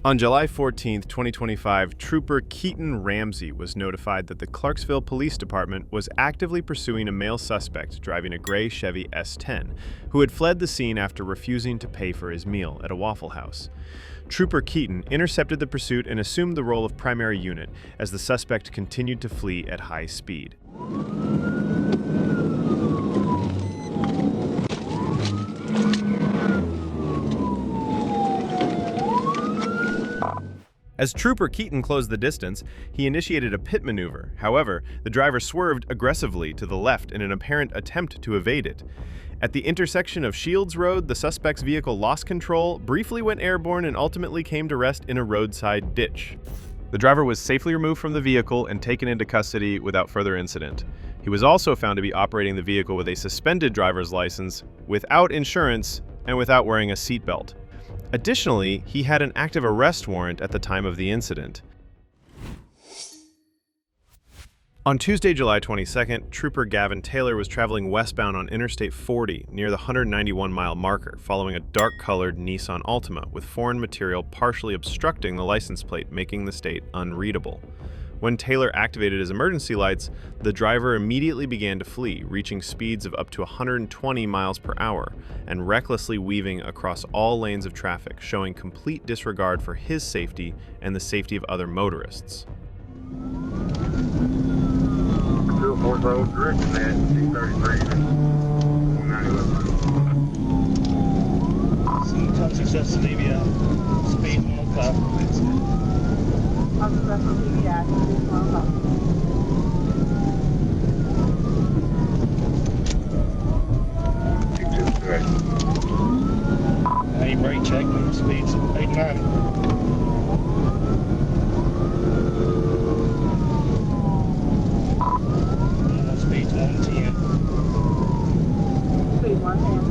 On July 14, 2025, Trooper Keaton Ramsey was notified that the Clarksville Police Department was actively pursuing a male suspect driving a gray Chevy S10, who had fled the scene after refusing to pay for his meal at a Waffle House. Trooper Keaton intercepted the pursuit and assumed the role of primary unit as the suspect continued to flee at high speed. As Trooper Keaton closed the distance, he initiated a pit maneuver. However, the driver swerved aggressively to the left in an apparent attempt to evade it. At the intersection of Shields Road, the suspect's vehicle lost control, briefly went airborne, and ultimately came to rest in a roadside ditch. The driver was safely removed from the vehicle and taken into custody without further incident. He was also found to be operating the vehicle with a suspended driver's license, without insurance, and without wearing a seatbelt. Additionally, he had an active arrest warrant at the time of the incident. On Tuesday, July 22nd, Trooper Gavin Taylor was traveling westbound on Interstate 40 near the 191-mile marker following a dark-colored Nissan Altima with foreign material partially obstructing the license plate, making the state unreadable. When Taylor activated his emergency lights, the driver immediately began to flee, reaching speeds of up to 120 miles per hour and recklessly weaving across all lanes of traffic, showing complete disregard for his safety and the safety of other motorists. 204 Road, direction at 233. 191. See, come success to DVI. Speed 105. I'll just rest on DVI. Hey, brake check, move speeds 890. Speeds 110. Speed 110.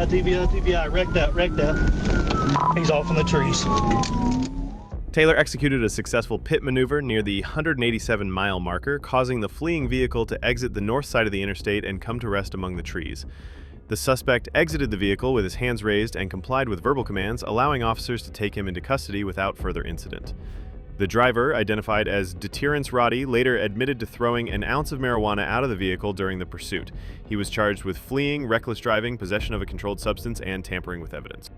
TBI, wrecked out. He's off in the trees. Taylor executed a successful pit maneuver near the 187-mile marker, causing the fleeing vehicle to exit the north side of the interstate and come to rest among the trees. The suspect exited the vehicle with his hands raised and complied with verbal commands, allowing officers to take him into custody without further incident. The driver, identified as Deterrence Roddy, later admitted to throwing an ounce of marijuana out of the vehicle during the pursuit. He was charged with fleeing, reckless driving, possession of a controlled substance, and tampering with evidence.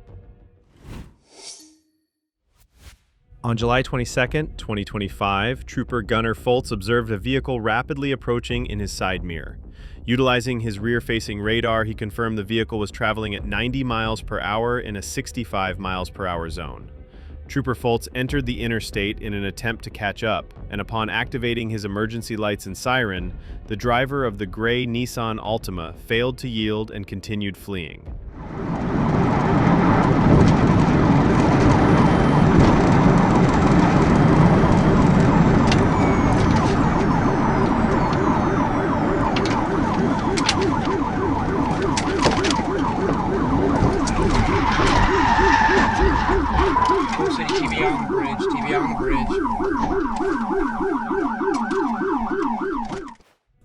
On July 22, 2025, Trooper Gunnar Foltz observed a vehicle rapidly approaching in his side mirror. Utilizing his rear-facing radar, he confirmed the vehicle was traveling at 90 miles per hour in a 65 miles per hour zone. Trooper Foltz entered the interstate in an attempt to catch up, and upon activating his emergency lights and siren, the driver of the gray Nissan Altima failed to yield and continued fleeing. TV on the bridge.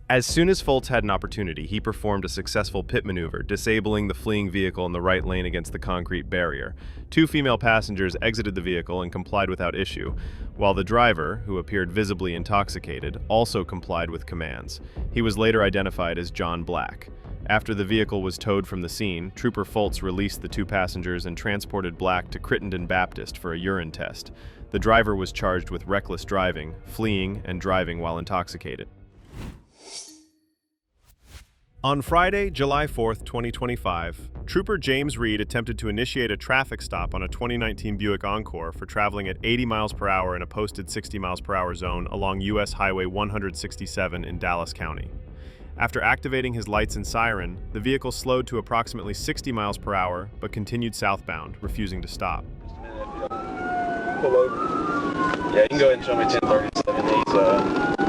As soon as Foltz had an opportunity, he performed a successful pit maneuver, disabling the fleeing vehicle in the right lane against the concrete barrier. Two female passengers exited the vehicle and complied without issue, while the driver, who appeared visibly intoxicated, also complied with commands. He was later identified as John Black. After the vehicle was towed from the scene, Trooper Foltz released the two passengers and transported Black to Crittenden Baptist for a urine test. The driver was charged with reckless driving, fleeing, and driving while intoxicated. On Friday, July 4th, 2025, Trooper James Reed attempted to initiate a traffic stop on a 2019 Buick Encore for traveling at 80 miles per hour in a posted 60 miles per hour zone along U.S. Highway 167 in Dallas County. After activating his lights and siren, the vehicle slowed to approximately 60 miles per hour, but continued southbound, refusing to stop. Pull over. Yeah, you can go ahead and show me 1037.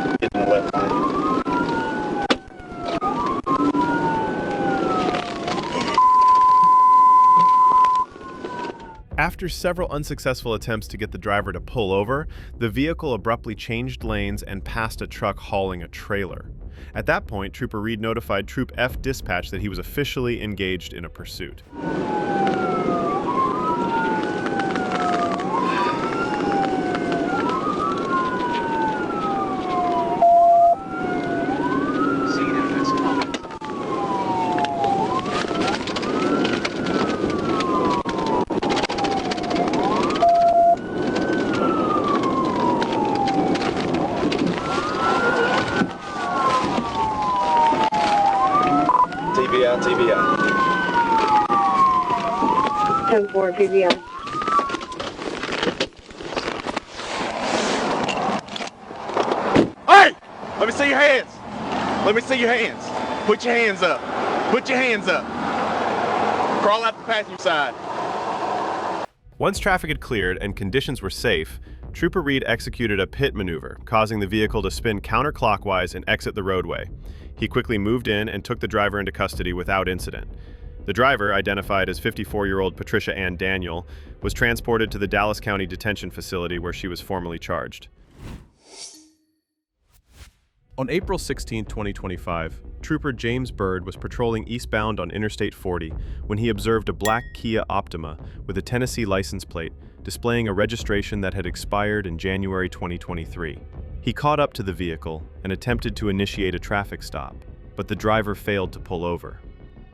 After several unsuccessful attempts to get the driver to pull over, the vehicle abruptly changed lanes and passed a truck hauling a trailer. At that point, Trooper Reed notified Troop F dispatch that he was officially engaged in a pursuit. TBI. 10-4 PBI. Hey! Let me see your hands. Let me see your hands. Put your hands up. Put your hands up. Crawl out the passenger side. Once traffic had cleared and conditions were safe, Trooper Reed executed a pit maneuver, causing the vehicle to spin counterclockwise and exit the roadway. He quickly moved in and took the driver into custody without incident. The driver, identified as 54-year-old Patricia Ann Daniel, was transported to the Dallas County Detention Facility where she was formally charged. On April 16, 2025, Trooper James Bird was patrolling eastbound on Interstate 40 when he observed a black Kia Optima with a Tennessee license plate displaying a registration that had expired in January 2023. He caught up to the vehicle and attempted to initiate a traffic stop, but the driver failed to pull over.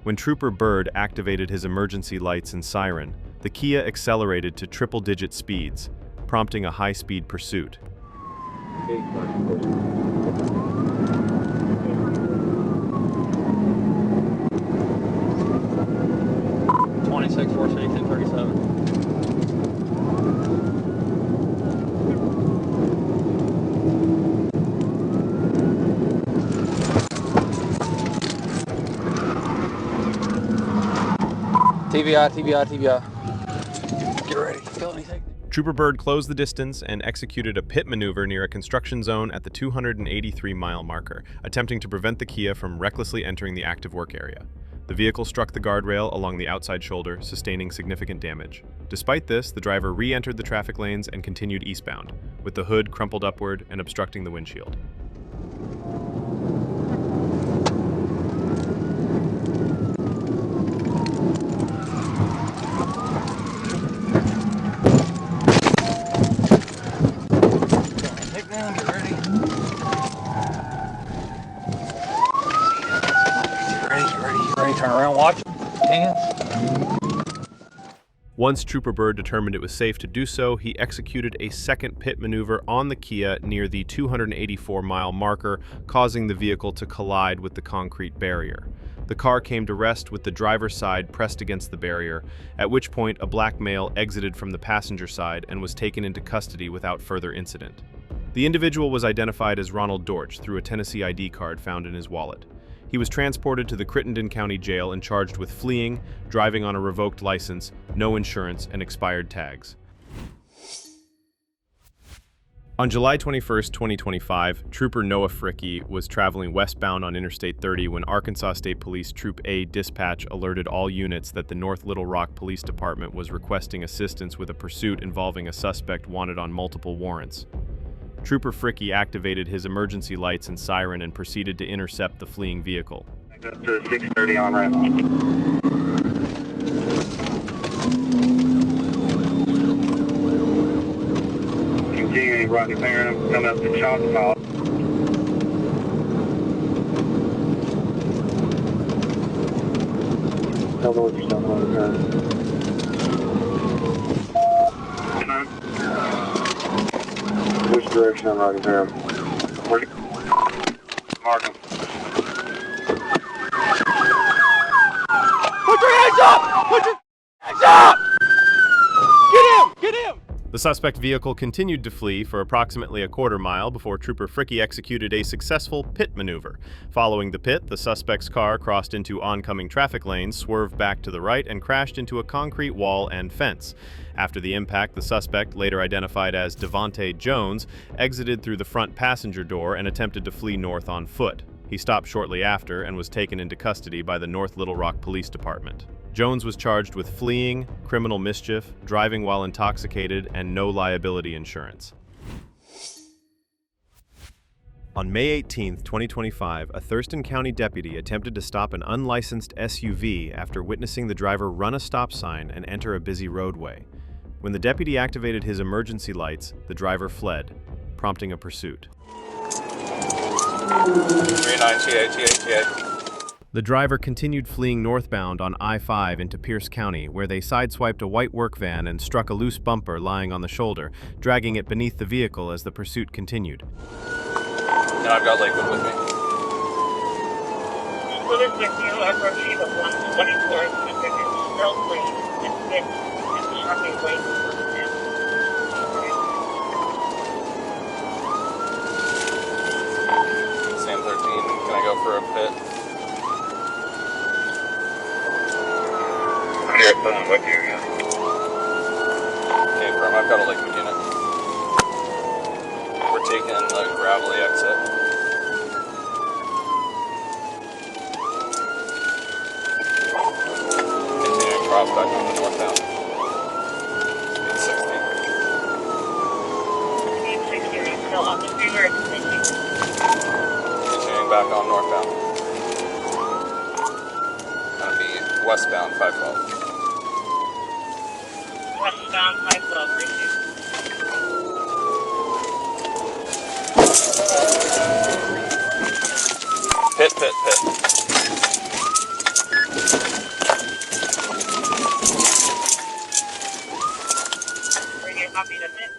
When Trooper Bird activated his emergency lights and siren, the Kia accelerated to triple-digit speeds, prompting a high-speed pursuit. 26, 460, 1037. TBI. Get ready. Feel anything? Trooper Bird closed the distance and executed a pit maneuver near a construction zone at the 283-mile marker, attempting to prevent the Kia from recklessly entering the active work area. The vehicle struck the guardrail along the outside shoulder, sustaining significant damage. Despite this, the driver re-entered the traffic lanes and continued eastbound, with the hood crumpled upward and obstructing the windshield. Takedown, get ready. Get ready, turn around, watch. Hands. Once Trooper Bird determined it was safe to do so, he executed a second pit maneuver on the Kia near the 284-mile marker, causing the vehicle to collide with the concrete barrier. The car came to rest with the driver's side pressed against the barrier, at which point a black male exited from the passenger side and was taken into custody without further incident. The individual was identified as Ronald Dortch through a Tennessee ID card found in his wallet. He was transported to the Crittenden County Jail and charged with fleeing, driving on a revoked license, no insurance, and expired tags. On July 21, 2025, Trooper Noah Fricke was traveling westbound on Interstate 30 when Arkansas State Police Troop A dispatch alerted all units that the North Little Rock Police Department was requesting assistance with a pursuit involving a suspect wanted on multiple warrants. Trooper Fricke activated his emergency lights and siren and proceeded to intercept the fleeing vehicle. Up to 630 on ramp. Continuing right there, coming up to Shot Pile. Tell me what you're talking about. Which direction I'm riding there? Mark him. Put your hands up! Put your hands up! Get him! Get him! The suspect vehicle continued to flee for approximately a quarter mile before Trooper Fricke executed a successful pit maneuver. Following the pit, the suspect's car crossed into oncoming traffic lanes, swerved back to the right, and crashed into a concrete wall and fence. After the impact, the suspect, later identified as Devontae Jones, exited through the front passenger door and attempted to flee north on foot. He stopped shortly after and was taken into custody by the North Little Rock Police Department. Jones was charged with fleeing, criminal mischief, driving while intoxicated, and no liability insurance. On May 18, 2025, a Thurston County deputy attempted to stop an unlicensed SUV after witnessing the driver run a stop sign and enter a busy roadway. When the deputy activated his emergency lights, the driver fled, prompting a pursuit. 39 TA. The driver continued fleeing northbound on I-5 into Pierce County, where they sideswiped a white work van and struck a loose bumper lying on the shoulder, dragging it beneath the vehicle as the pursuit continued. And I've got Lakewood with me. What is with you? I've received a 124 specific stealth lane and shopping lane for him. Sam 13, can I go for a pit? What do you got? Okay, Firm, I've got a Lakewood unit. We're taking the gravelly exit. Continuing cross back on the northbound. Speed 60. Speed 60, are you still on the freeway or continuing? Continuing back on northbound. Gonna be westbound 512. Westbound 512, receive. Pit. Radio copy to pit.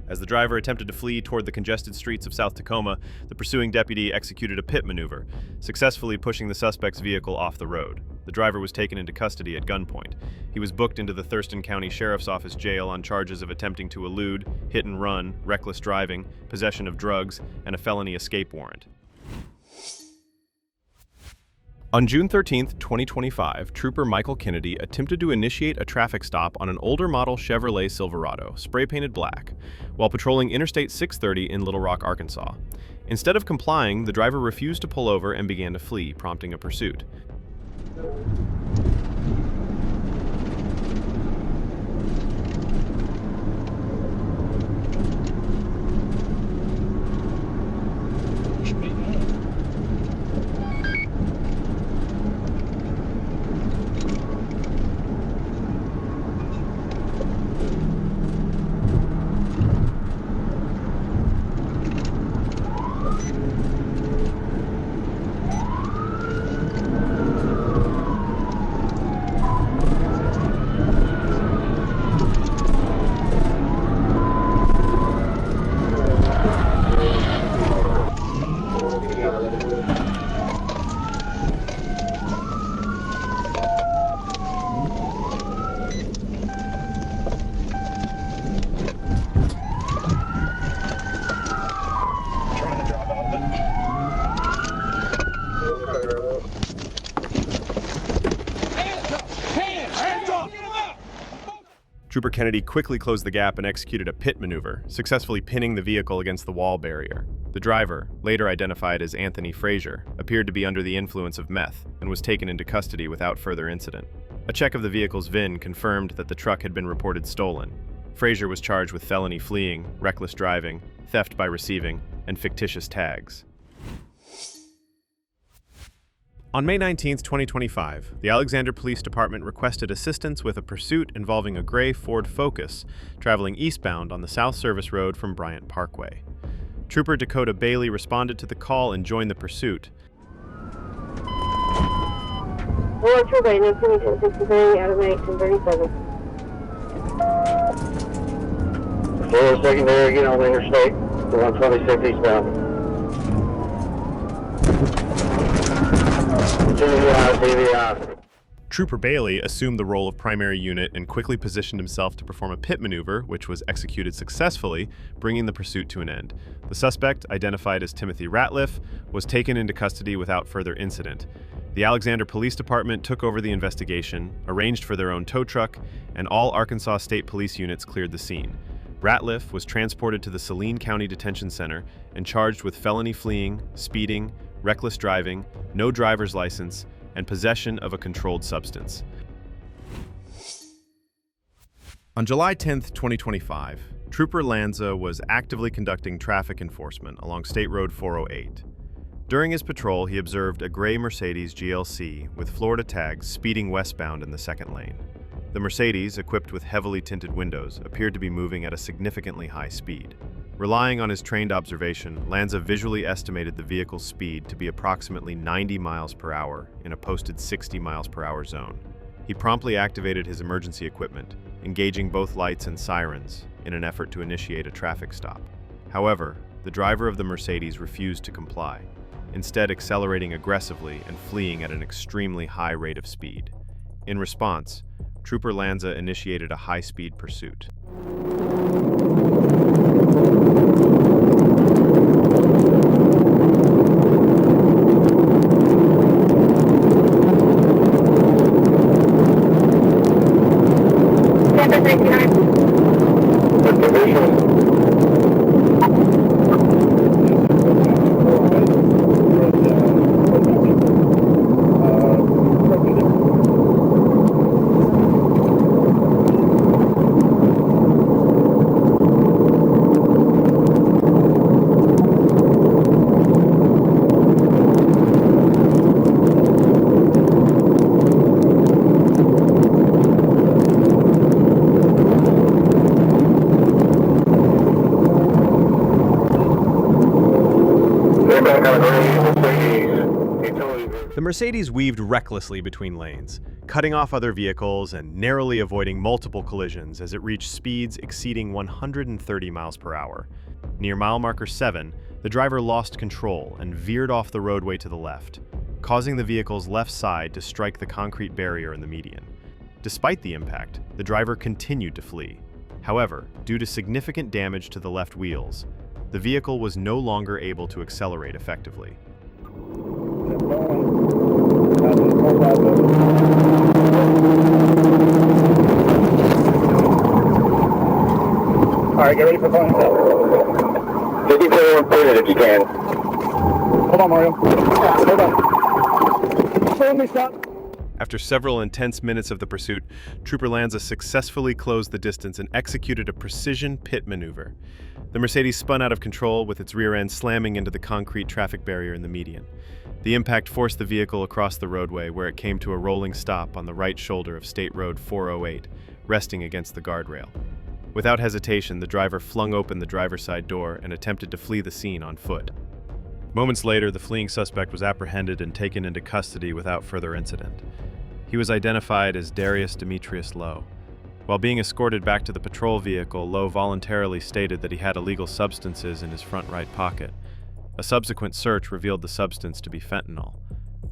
As the driver attempted to flee toward the congested streets of South Tacoma, the pursuing deputy executed a pit maneuver, successfully pushing the suspect's vehicle off the road. The driver was taken into custody at gunpoint. He was booked into the Thurston County Sheriff's Office jail on charges of attempting to elude, hit and run, reckless driving, possession of drugs, and a felony escape warrant. On June 13, 2025, Trooper Michael Kennedy attempted to initiate a traffic stop on an older model Chevrolet Silverado, spray-painted black, while patrolling Interstate 630 in Little Rock, Arkansas. Instead of complying, the driver refused to pull over and began to flee, prompting a pursuit. Trooper Kennedy quickly closed the gap and executed a pit maneuver, successfully pinning the vehicle against the wall barrier. The driver, later identified as Anthony Frazier, appeared to be under the influence of meth and was taken into custody without further incident. A check of the vehicle's VIN confirmed that the truck had been reported stolen. Frazier was charged with felony fleeing, reckless driving, theft by receiving, and fictitious tags. On May 19, 2025, the Alexander Police Department requested assistance with a pursuit involving a gray Ford Focus traveling eastbound on the South Service Road from Bryant Parkway. Trooper Dakota Bailey responded to the call and joined the pursuit. Hello, Trooper, 1963 out of 1937. Florida secondary, get on the interstate, the 126 eastbound. Trooper Bailey assumed the role of primary unit and quickly positioned himself to perform a pit maneuver, which was executed successfully, bringing the pursuit to an end. The suspect, identified as Timothy Ratliff, was taken into custody without further incident. The Alexander Police Department took over the investigation, arranged for their own tow truck, and all Arkansas State Police units cleared the scene. Ratliff was transported to the Saline County Detention Center and charged with felony fleeing, speeding, reckless driving, no driver's license, and possession of a controlled substance. On July 10, 2025, Trooper Lanza was actively conducting traffic enforcement along State Road 408. During his patrol, he observed a gray Mercedes GLC with Florida tags speeding westbound in the second lane. The Mercedes, equipped with heavily tinted windows, appeared to be moving at a significantly high speed. Relying on his trained observation, Lanza visually estimated the vehicle's speed to be approximately 90 miles per hour in a posted 60 miles per hour zone. He promptly activated his emergency equipment, engaging both lights and sirens in an effort to initiate a traffic stop. However, the driver of the Mercedes refused to comply, instead accelerating aggressively and fleeing at an extremely high rate of speed. In response, Trooper Lanza initiated a high-speed pursuit. The Mercedes weaved recklessly between lanes, cutting off other vehicles and narrowly avoiding multiple collisions as it reached speeds exceeding 130 miles per hour. Near mile marker 7, the driver lost control and veered off the roadway to the left, causing the vehicle's left side to strike the concrete barrier in the median. Despite the impact, the driver continued to flee. However, due to significant damage to the left wheels, the vehicle was no longer able to accelerate effectively. All right, get ready for phone stop. 54 pointed if you can. Hold on, Mario. Hold on. Hold me, stop. After several intense minutes of the pursuit, Trooper Lanza successfully closed the distance and executed a precision pit maneuver. The Mercedes spun out of control with its rear end slamming into the concrete traffic barrier in the median. The impact forced the vehicle across the roadway where it came to a rolling stop on the right shoulder of State Road 408, resting against the guardrail. Without hesitation, the driver flung open the driver's side door and attempted to flee the scene on foot. Moments later, the fleeing suspect was apprehended and taken into custody without further incident. He was identified as Darius Demetrius Lowe. While being escorted back to the patrol vehicle, Lowe voluntarily stated that he had illegal substances in his front right pocket. A subsequent search revealed the substance to be fentanyl.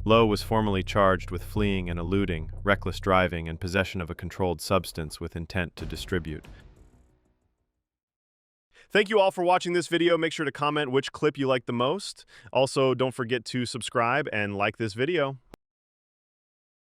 Lowe was formally charged with fleeing and eluding, reckless driving, and possession of a controlled substance with intent to distribute. Thank you all for watching this video. Make sure to comment which clip you liked the most. Also, don't forget to subscribe and like this video.